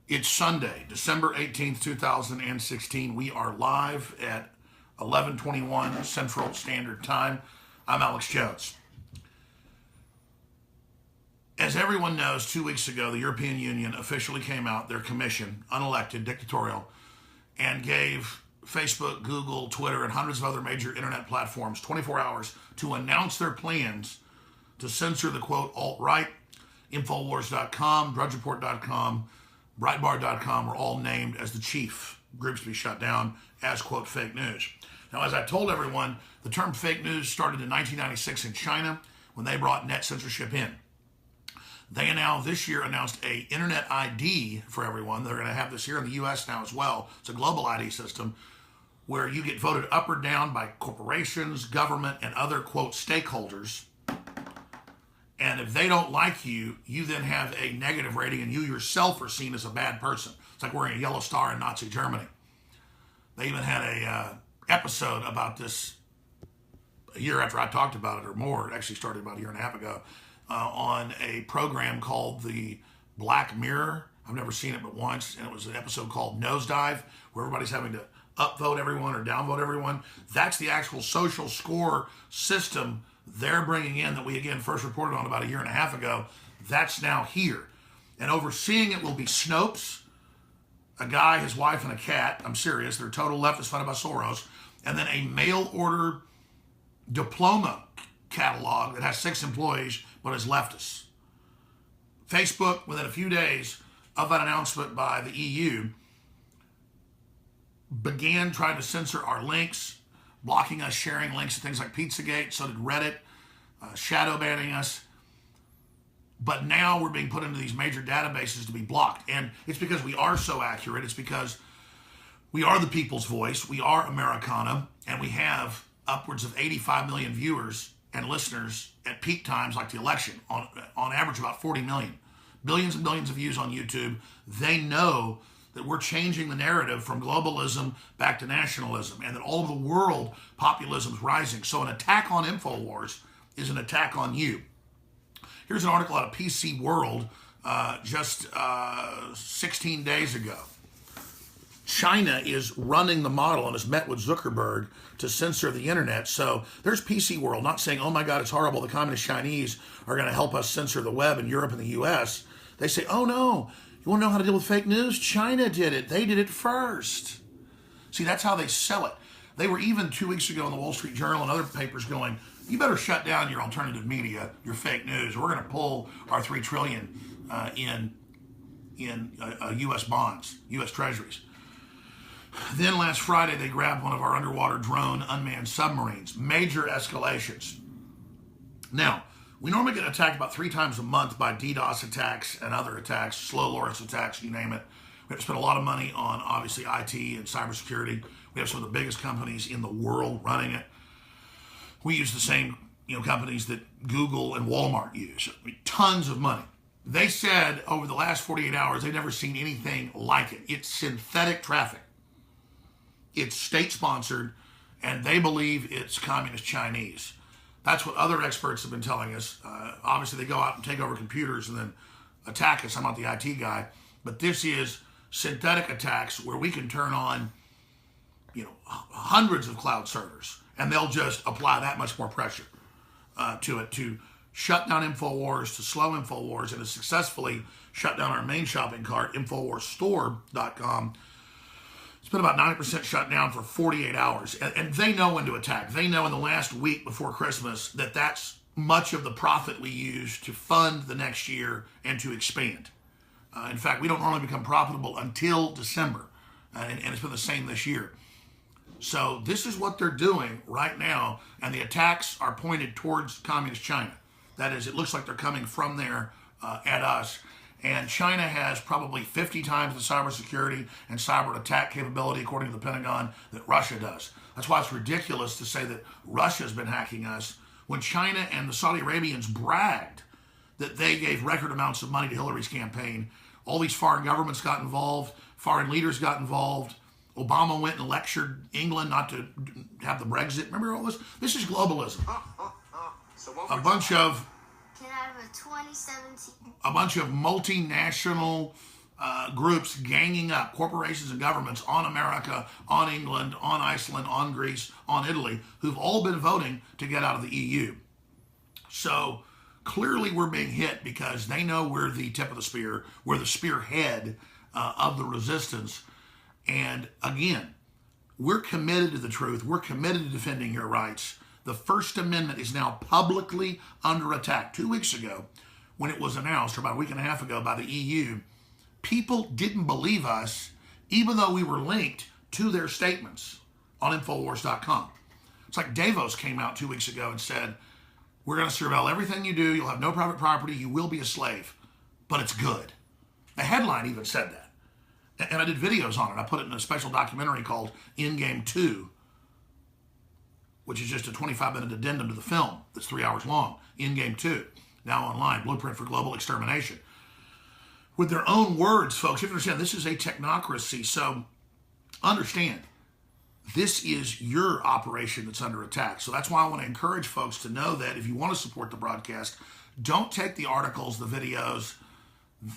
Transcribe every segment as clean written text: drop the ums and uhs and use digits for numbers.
It's Sunday, December 18th, 2016. We are live at 11:21 Central Standard Time. I'm Alex Jones. As everyone knows, 2 weeks ago, the European Union officially came out, their commission, unelected, dictatorial, and gave Facebook, Google, Twitter, and hundreds of other major internet platforms 24 hours to announce their plans to censor the, quote, alt-right. Infowars.com, drudgereport.com, Breitbart.com were all named as the chief groups to be shut down as, quote, fake news. Now, as I told everyone, the term fake news started in 1996 in China when they brought net censorship in. They now this year announced a internet ID for everyone. They're going to have this here in the U.S. now as well. It's a global ID system where you get voted up or down by corporations, government, and other, quote, stakeholders. And if they don't like you, you then have a negative rating and you yourself are seen as a bad person. It's like wearing a yellow star in Nazi Germany. They even had a episode about this a year after I talked about it, or more. It actually started about a year and a half ago, on a program called The Black Mirror. I've never seen it but once, and it was an episode called Nosedive, where everybody's having to upvote everyone or downvote everyone. That's the actual social score system they're bringing in that we, again, first reported on about a year and a half ago. That's now here. And overseeing it will be Snopes, a guy, his wife, and a cat. I'm serious. They're total leftist funded by Soros. And then a mail-order diploma catalog that has 6 employees but is leftist. Facebook, within a few days of that announcement by the EU, began trying to censor our links, blocking us sharing links to things like Pizzagate. So did Reddit, shadow banning us. But now we're being put into these major databases to be blocked. And it's because we are so accurate. It's because we are the people's voice. We are Americana. And we have upwards of 85 million viewers and listeners at peak times like the election. On average, about 40 million. Billions and billions of views on YouTube. They know that we're changing the narrative from globalism back to nationalism, and that all over the world, populism is rising. So an attack on Infowars is an attack on you. Here's an article out of PC World just 16 days ago. China is running the model and has met with Zuckerberg to censor the internet. So there's PC World, not saying, oh my God, it's horrible, the communist Chinese are going to help us censor the web in Europe and the US. They say, oh no, you want to know how to deal with fake news? China did it. They did it first. See, that's how they sell it. They were even 2 weeks ago in the Wall Street Journal and other papers going, you better shut down your alternative media, your fake news. We're going to pull our $3 trillion in U.S. bonds, U.S. treasuries. Then last Friday, they grabbed one of our underwater drone unmanned submarines. Major escalations. Now, we normally get attacked about 3 times a month by DDoS attacks and other attacks, slow Lawrence attacks, you name it. We have to spend a lot of money on, obviously, IT and cybersecurity. We have some of the biggest companies in the world running it. We use the same companies that Google and Walmart use. I mean, tons of money. They said over the last 48 hours, they've never seen anything like it. It's synthetic traffic. It's state-sponsored, and they believe it's communist Chinese. That's what other experts have been telling us. Obviously, they go out and take over computers and then attack us. I'm not the IT guy. But this is synthetic attacks where we can turn on, hundreds of cloud servers, and they'll just apply that much more pressure to it to shut down Infowars, to slow Infowars, and to successfully shut down our main shopping cart, InfoWarsStore.com. It's been about 90% shut down for 48 hours. And they know when to attack. They know in the last week before Christmas that that's much of the profit we use to fund the next year and to expand. In fact, we don't normally become profitable until December. And it's been the same this year. So this is what they're doing right now. And the attacks are pointed towards communist China. That is, it looks like they're coming from there at us. And China has probably 50 times the cybersecurity and cyber attack capability, according to the Pentagon, that Russia does. That's why it's ridiculous to say that Russia's been hacking us when China and the Saudi Arabians bragged that they gave record amounts of money to Hillary's campaign. All these foreign governments got involved. Foreign leaders got involved. Obama went and lectured England not to have the Brexit. Remember all this? This is globalism. A bunch of 2017. A bunch of multinational groups ganging up, corporations and governments on America, on England, on Iceland, on Greece, on Italy, who've all been voting to get out of the EU. So clearly we're being hit because they know we're the tip of the spear, we're the spearhead of the resistance. And again, we're committed to the truth. We're committed to defending your rights. The First Amendment is now publicly under attack. 2 weeks ago, when it was announced, or about a week and a half ago by the EU, people didn't believe us, even though we were linked to their statements on Infowars.com. It's like Davos came out 2 weeks ago and said, we're going to surveil everything you do. You'll have no private property. You will be a slave, but it's good. The headline even said that. And I did videos on it. I put it in a special documentary called In Game 2, which is just a 25-minute addendum to the film that's 3 hours long. In Game 2, now online, Blueprint for Global Extermination. With their own words, folks, you have to understand, this is a technocracy. So understand, this is your operation that's under attack. So that's why I want to encourage folks to know that if you want to support the broadcast, don't take the articles, the videos,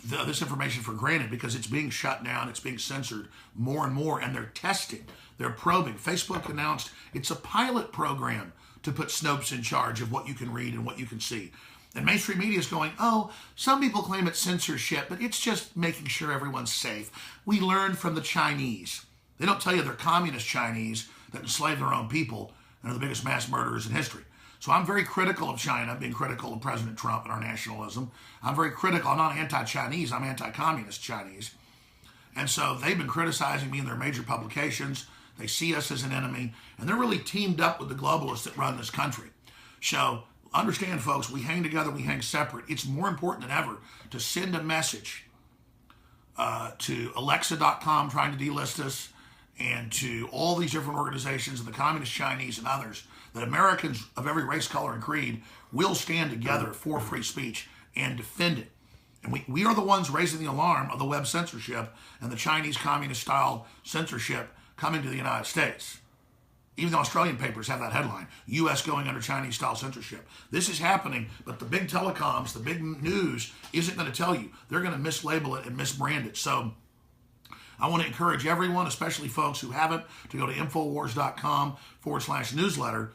this information for granted, because it's being shut down, it's being censored more and more, and they're testing, they're probing. Facebook announced it's a pilot program to put Snopes in charge of what you can read and what you can see. And mainstream media is going, oh, some people claim it's censorship, but it's just making sure everyone's safe. We learned from the Chinese. They don't tell you they're communist Chinese that enslave their own people and are the biggest mass murderers in history. So I'm very critical of China, being critical of President Trump and our nationalism. I'm very critical. I'm not anti-Chinese. I'm anti-communist Chinese. And so they've been criticizing me in their major publications. They see us as an enemy, and they're really teamed up with the globalists that run this country. So understand, folks, we hang together, we hang separate. It's more important than ever to send a message to Alexa.com trying to delist us, and to all these different organizations and the communist Chinese and others, that Americans of every race, color, and creed will stand together for free speech and defend it. And we are the ones raising the alarm of the web censorship and the Chinese communist-style censorship coming to the United States. Even the Australian papers have that headline, U.S. going under Chinese-style censorship. This is happening, but the big telecoms, the big news, isn't going to tell you. They're going to mislabel it and misbrand it. So I want to encourage everyone, especially folks who haven't, to go to Infowars.com/newsletter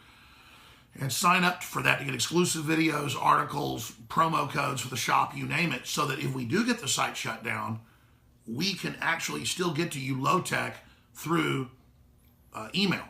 and sign up for that to get exclusive videos, articles, promo codes for the shop, you name it, so that if we do get the site shut down, we can actually still get to you low-tech through email.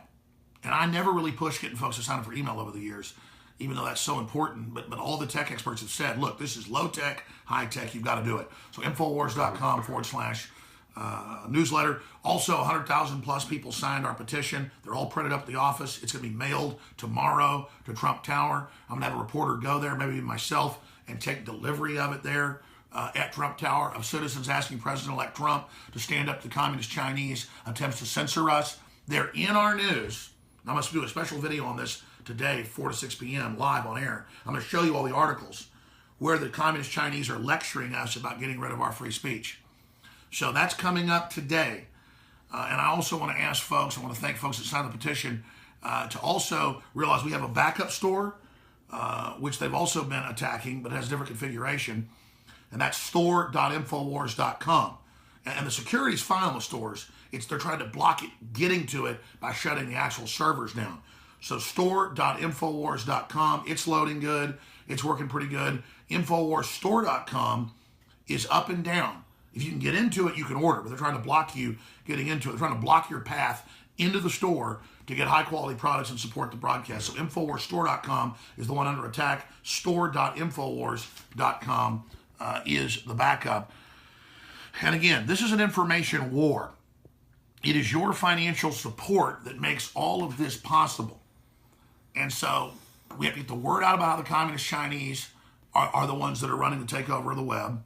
And I never really pushed getting folks to sign up for email over the years, even though that's so important. But all the tech experts have said, look, this is low-tech, high-tech, you've got to do it. So Infowars.com/newsletter. Also, 100,000 plus people signed our petition. They're all printed up at the office. It's going to be mailed tomorrow to Trump Tower. I'm going to have a reporter go there, maybe myself, and take delivery of it there at Trump Tower, of citizens asking President-elect Trump to stand up to the communist Chinese attempts to censor us. They're in our news. I'm going to do a special video on this today, 4 to 6 p.m., live on air. I'm going to show you all the articles where the communist Chinese are lecturing us about getting rid of our free speech. So that's coming up today. And I also want to ask folks, I want to thank folks that signed the petition, to also realize we have a backup store, which they've also been attacking, but has a different configuration. And that's store.infowars.com. And the security is fine on the stores. They're trying to block it getting to it by shutting the actual servers down. So store.infowars.com, it's loading good. It's working pretty good. Infowarsstore.com is up and down. If you can get into it, you can order, but they're trying to block you getting into it. They're trying to block your path into the store to get high-quality products and support the broadcast. So Infowarsstore.com is the one under attack. Store.infowars.com is the backup. And again, this is an information war. It is your financial support that makes all of this possible. And so we have to get the word out about how the communist Chinese are the ones that are running the takeover of the web.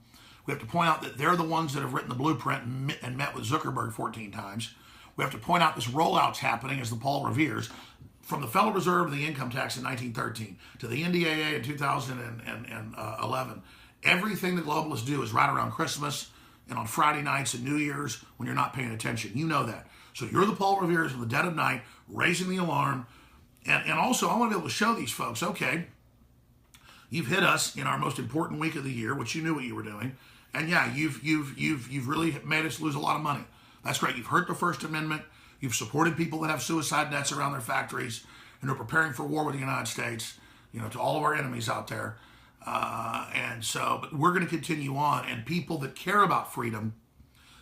We have to point out that they're the ones that have written the blueprint and met with Zuckerberg 14 times. We have to point out this rollout's happening as the Paul Revere's, from the Federal Reserve to the income tax in 1913 to the NDAA in 2011. Everything the globalists do is right around Christmas and on Friday nights and New Year's when you're not paying attention. You know that. So you're the Paul Revere's in the dead of night, raising the alarm. And also, I want to be able to show these folks, okay, You've hit us in our most important week of the year, which you knew what you were doing. And yeah, you've really made us lose a lot of money. That's great. You've hurt the First Amendment. You've supported people that have suicide nets around their factories and are preparing for war with the United States, to all of our enemies out there. But we're going to continue on, and people that care about freedom,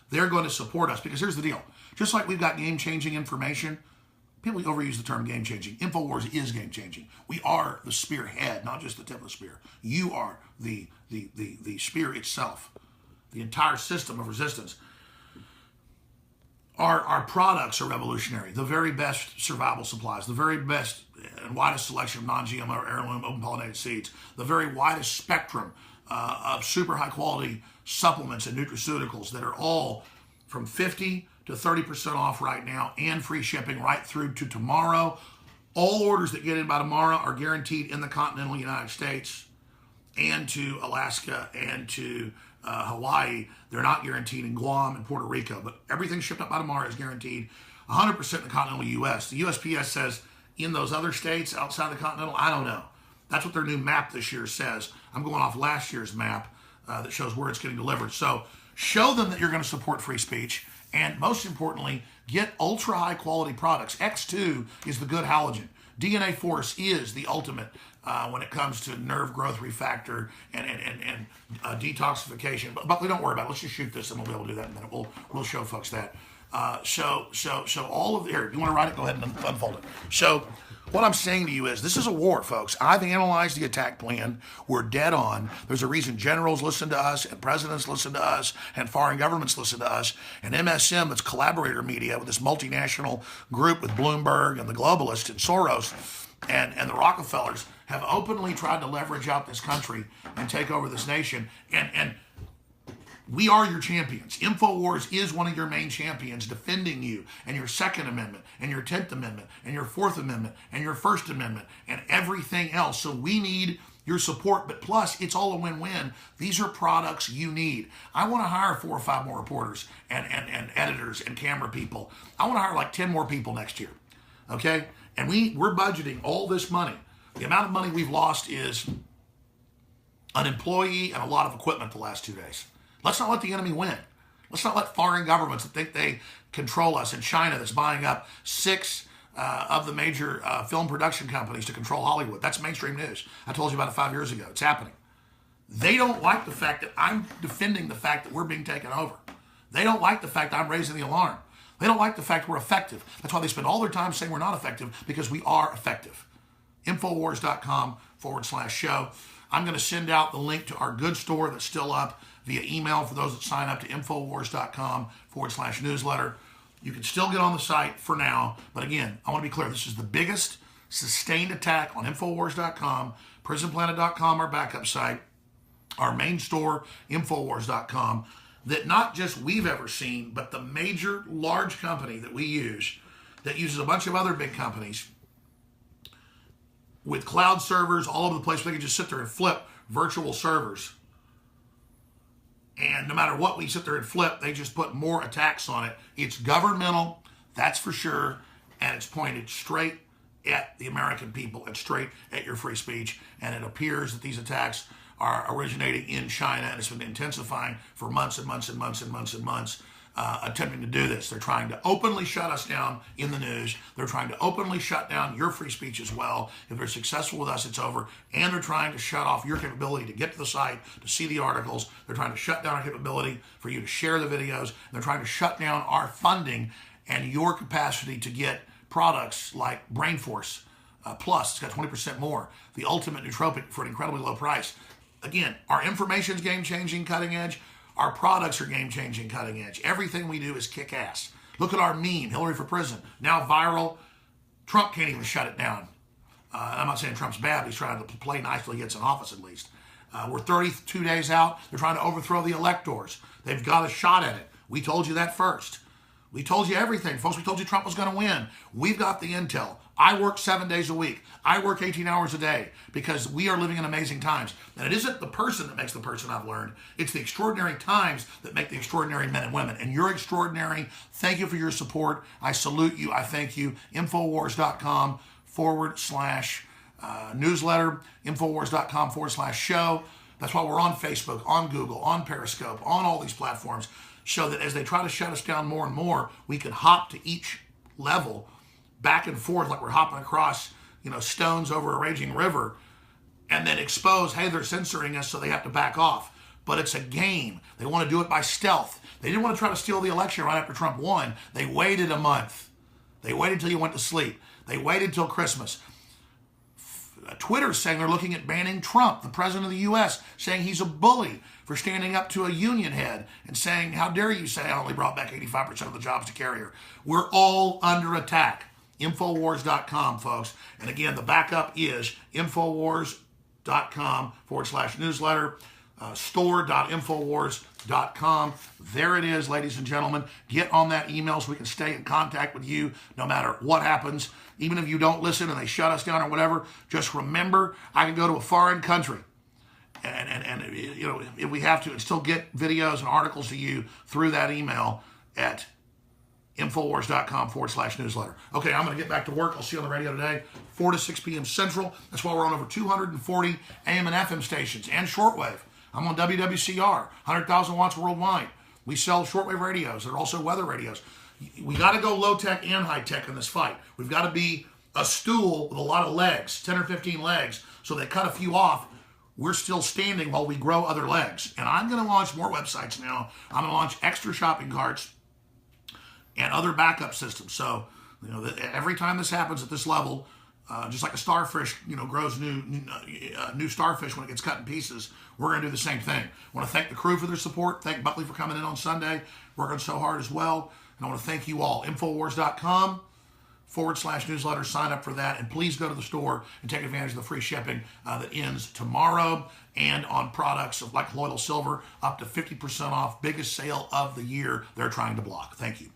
they're going to support us, because here's the deal. Just like we've got game-changing information, people overuse the term game-changing. InfoWars is game-changing. We are the spearhead, not just the tip of the spear. You are the spear itself, the entire system of resistance. Our products are revolutionary. The very best survival supplies, the very best and widest selection of non-GMO or heirloom open pollinated seeds, the very widest spectrum of super high quality supplements and nutraceuticals that are all from 50 to 30% off right now, and free shipping right through to tomorrow. All orders that get in by tomorrow are guaranteed in the continental United States and to Alaska and to Hawaii. They're not guaranteed in Guam and Puerto Rico, but everything shipped up by tomorrow is guaranteed 100% in the continental U.S. The USPS says in those other states outside the continental, I don't know. That's what their new map this year says. I'm going off last year's map that shows where it's getting delivered. So show them that you're going to support free speech, and most importantly, get ultra high quality products. X2 is the good halogen. DNA Force is the ultimate when it comes to nerve growth refactor and detoxification. But we don't worry about it. Let's just shoot this, and we'll be able to do that in a minute. We'll show folks that. So all of here. You want to write it? Go ahead and unfold it. So what I'm saying to you is, this is a war, folks. I've analyzed the attack plan. We're dead on. There's a reason generals listen to us, and presidents listen to us, and foreign governments listen to us, and MSM, that's collaborator media with this multinational group with Bloomberg and the globalists and Soros and the Rockefellers, have openly tried to leverage out this country and take over this nation. And we are your champions. InfoWars is one of your main champions, defending you and your Second Amendment and your 10th Amendment and your Fourth Amendment and your First Amendment and everything else. So we need your support, but plus it's all a win-win. These are products you need. I want to hire 4 or 5 more reporters and editors and camera people. I want to hire like 10 more people next year, okay? And we're budgeting all this money. The amount of money we've lost is an employee and a lot of equipment the last 2 days. Let's not let the enemy win. Let's not let foreign governments that think they control us, in China that's buying up 6 of the major film production companies to control Hollywood. That's mainstream news. I told you about it 5 years ago. It's happening. They don't like the fact that I'm defending the fact that we're being taken over. They don't like the fact that I'm raising the alarm. They don't like the fact we're effective. That's why they spend all their time saying we're not effective, because we are effective. Infowars.com/show. I'm going to send out the link to our good store that's still up via email for those that sign up to Infowars.com/newsletter. You can still get on the site for now. But again, I want to be clear. This is the biggest sustained attack on Infowars.com, PrisonPlanet.com, our backup site, our main store, Infowars.com, that not just we've ever seen, but the major large company that we use, that uses a bunch of other big companies with cloud servers all over the place. They can just sit there and flip virtual servers. And no matter what we sit there and flip, they just put more attacks on it. It's governmental, that's for sure, and it's pointed straight at the American people and straight at your free speech. And it appears that these attacks are originating in China, and it's been intensifying for months and months and months and months and months, attempting to do this. They're trying to openly shut us down in the news. They're trying to openly shut down your free speech as well. If they're successful with us, it's over. And they're trying to shut off your capability to get to the site, to see the articles. They're trying to shut down our capability for you to share the videos. They're trying to shut down our funding and your capacity to get products like Brain Force Plus. It's got 20% more. The ultimate nootropic for an incredibly low price. Again, our information is game-changing, cutting edge. Our products are game-changing, cutting edge. Everything we do is kick-ass. Look at our meme, Hillary for Prison. Now viral. Trump can't even shut it down. I'm not saying Trump's bad, but he's trying to play nice till he gets in office at least. We're 32 days out. They're trying to overthrow the electors. They've got a shot at it. We told you that first. We told you everything, folks. We told you Trump was going to win. We've got the intel. I work 7 days a week. I work 18 hours a day because we are living in amazing times. And it isn't the person that makes the person, I've learned. It's the extraordinary times that make the extraordinary men and women. And you're extraordinary. Thank you for your support. I salute you. I thank you. Infowars.com/. newsletter, Infowars.com/show. That's why we're on Facebook, on Google, on Periscope, on all these platforms, so that as they try to shut us down more and more, we can hop to each level back and forth like we're hopping across, stones over a raging river, and then expose, hey, they're censoring us, so they have to back off. But it's a game. They want to do it by stealth. They didn't want to try to steal the election right after Trump won. They waited a month. They waited till you went to sleep. They waited till Christmas. Twitter's saying they're looking at banning Trump, the president of the U.S., saying he's a bully for standing up to a union head and saying, how dare you say I only brought back 85% of the jobs to Carrier. We're all under attack. Infowars.com, folks. And again, the backup is Infowars.com/newsletter, store.infowars.com. There it is, ladies and gentlemen. Get on that email so we can stay in contact with you no matter what happens. Even if you don't listen and they shut us down or whatever, just remember, I can go to a foreign country and if we have to, and still get videos and articles to you through that email at Infowars.com/newsletter. Okay, I'm going to get back to work. I'll see you on the radio today, 4 to 6 p.m. Central. That's why we're on over 240 AM and FM stations and shortwave. I'm on WWCR, 100,000 watts worldwide. We sell shortwave radios. They're also weather radios. We got to go low-tech and high-tech in this fight. We've got to be a stool with a lot of legs, 10 or 15 legs, so they cut a few off. We're still standing while we grow other legs. And I'm going to launch more websites now. I'm going to launch extra shopping carts and other backup systems. So, every time this happens at this level, just like a starfish, grows new starfish when it gets cut in pieces, we're going to do the same thing. I want to thank the crew for their support. Thank Buckley for coming in on Sunday, working so hard as well. And I want to thank you all. Infowars.com/newsletter. Sign up for that. And please go to the store and take advantage of the free shipping that ends tomorrow, and on products like colloidal silver, up to 50% off. Biggest sale of the year they're trying to block. Thank you.